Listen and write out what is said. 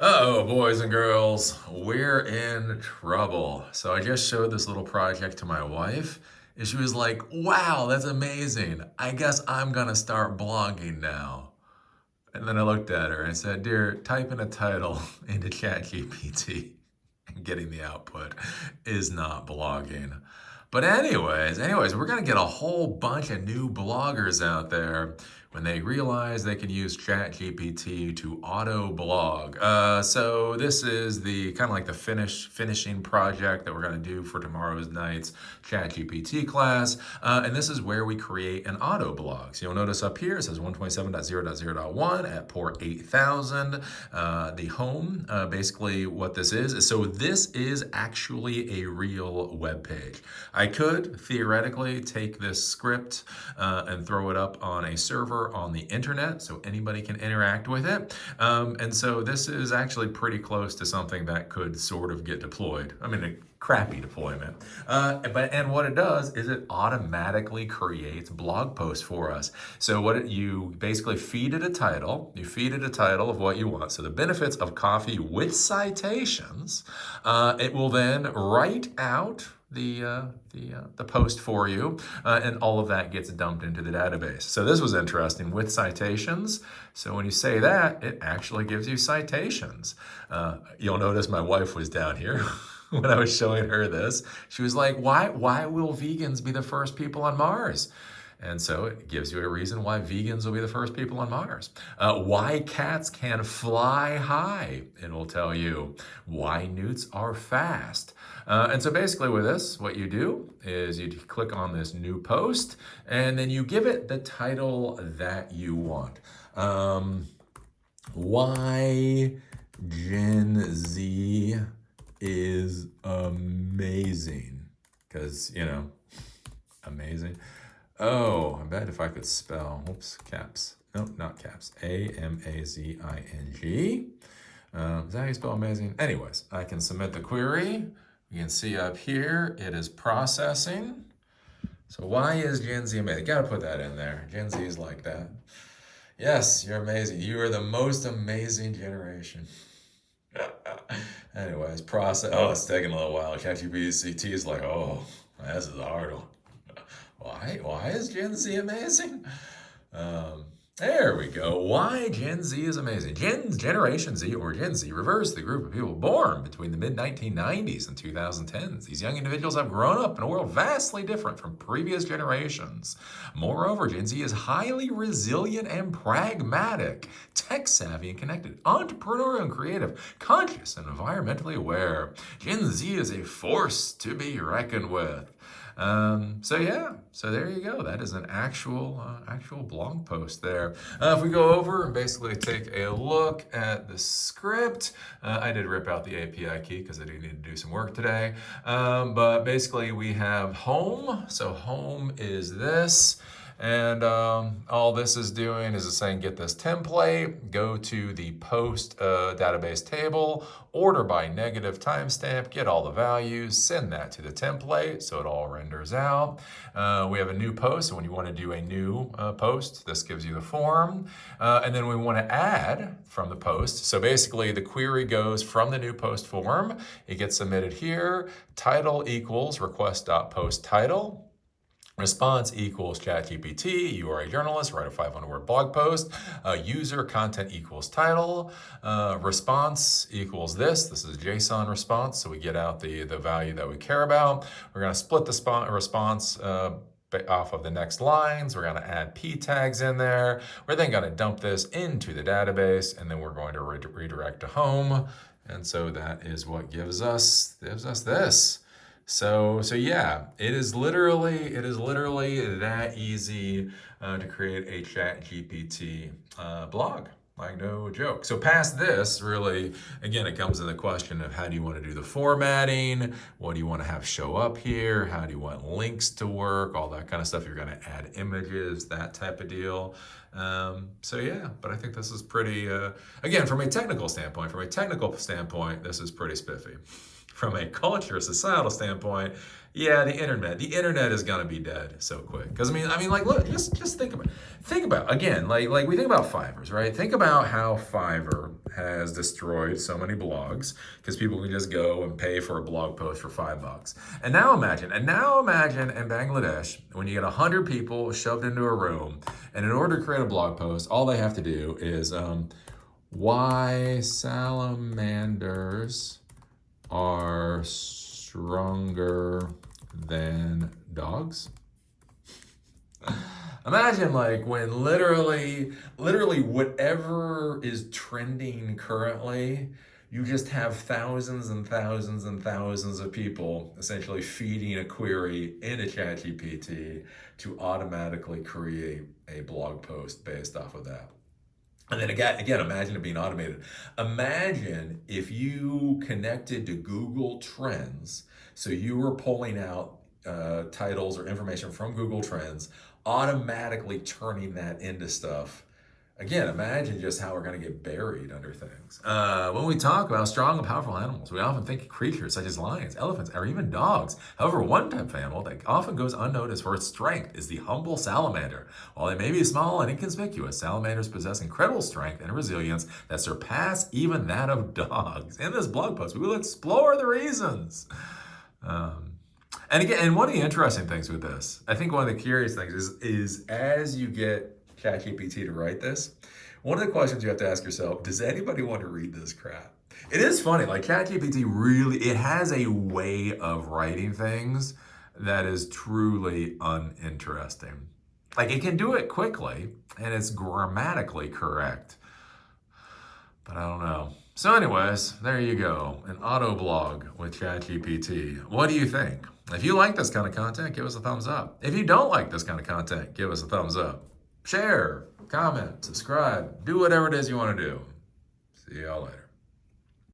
Uh-oh, boys and girls, we're in trouble. So I just showed this little project to my wife, and she was like, wow, that's amazing. I guess I'm gonna start blogging now. And then I looked at her and said, dear, type in a title into ChatGPT and getting the output is not blogging. But anyways, we're gonna get a whole bunch of new bloggers out there when they realize they can use ChatGPT to auto blog. So this is the kind of like the finishing project that we're gonna do for tomorrow's night's ChatGPT class, and this is where we create an auto blog. So you'll notice up here it says 127.0.0.1 at port 8000. The home, basically what this is so this is actually a real web page. I could theoretically take this script and throw it up on a server on the internet so anybody can interact with it. And so this is actually pretty close to something that could sort of get deployed. I mean, a crappy deployment. And what it does is it automatically creates blog posts for us. So you basically feed it a title. You feed it a title of what you want. So the benefits of coffee with citations. It will then write out the post for you, and all of that gets dumped into the database. So this was interesting with citations. So when you say that, it actually gives you citations. You'll notice my wife was down here when I was showing her this. She was like, why will vegans be the first people on Mars? And so it gives you a reason why vegans will be the first people on Mars. Why cats can fly high. It will tell you why newts are fast. And so basically with this, what you do is you click on this new post and then you give it the title that you want. Why Gen Z is amazing. Because, amazing. Oh, I bet if I could spell, whoops, caps. Nope, not caps. Amazing. Is that how you spell amazing? Anyways, I can submit the query. You can see up here, it is processing. So why is Gen Z amazing? Gotta put that in there. Gen Z is like that. Yes, you're amazing. You are the most amazing generation. Anyways, process. Oh, it's taking a little while. ChatGPT is like, oh, this is a hard one. Why is Gen Z amazing? There we go. Why Gen Z is amazing. Generation Z or Gen Z refers to the group of people born between the mid-1990s and 2010s. These young individuals have grown up in a world vastly different from previous generations. Moreover, Gen Z is highly resilient and pragmatic, tech-savvy and connected, entrepreneurial and creative, conscious and environmentally aware. Gen Z is a force to be reckoned with. So there you go. That is an actual blog post there. If we go over and basically take a look at the script, I did rip out the API key because I do need to do some work today. But basically we have home. So home is this. And all this is doing is it's saying get this template, go to the post database table, order by negative timestamp, get all the values, send that to the template so it all renders out. We have a new post, so when you want to do a new post, this gives you the form. And then we want to add from the post. So basically the query goes from the new post form, it gets submitted here, title equals request.post title. Response equals ChatGPT. You are a journalist, write a 500-word blog post. User content equals title. Response equals this. This is JSON response, so we get out the value that we care about. We're going to split the response off of the next lines. We're going to add p tags in there. We're then going to dump this into the database, and then we're going to redirect to home. And so that is what gives us this. So yeah, it is literally that easy to create a ChatGPT blog. Like no joke. So past this, really, again, it comes to the question of how do you want to do the formatting? What do you want to have show up here? How do you want links to work? All that kind of stuff. You're going to add images, that type of deal. So yeah, but I think this is pretty, again, from a technical standpoint, this is pretty spiffy. From a culture, societal standpoint, yeah, the internet is gonna be dead so quick. Because I mean, like, look, just think about again, like we think about Fivers, right? Think about how Fiverr has destroyed so many blogs because people can just go and pay for a blog post for $5. And now imagine in Bangladesh, when you get 100 people shoved into a room, and in order to create a blog post, all they have to do is why salamanders are stronger than dogs. Imagine like when literally whatever is trending currently, you just have thousands and thousands and thousands of people essentially feeding a query into ChatGPT to automatically create a blog post based off of that. And then again, imagine it being automated. Imagine if you connected to Google Trends, so you were pulling out titles or information from Google Trends, automatically turning that into stuff. Again, imagine just how we're going to get buried under things. When we talk about strong and powerful animals, we often think of creatures such as lions, elephants, or even dogs. However, one type of animal that often goes unnoticed for its strength is the humble salamander. While they may be small and inconspicuous, salamanders possess incredible strength and resilience that surpass even that of dogs. In this blog post, we will explore the reasons. And again, and one of the interesting things with this, I think one of the curious things is as you get ChatGPT to write this, one of the questions you have to ask yourself, does anybody want to read this crap? It is funny, like ChatGPT really, it has a way of writing things that is truly uninteresting. Like it can do it quickly and it's grammatically correct. But I don't know. So anyways, there you go. An auto blog with ChatGPT. What do you think? If you like this kind of content, give us a thumbs up. If you don't like this kind of content, give us a thumbs up. Share, comment, subscribe, do whatever it is you want to do. See y'all later.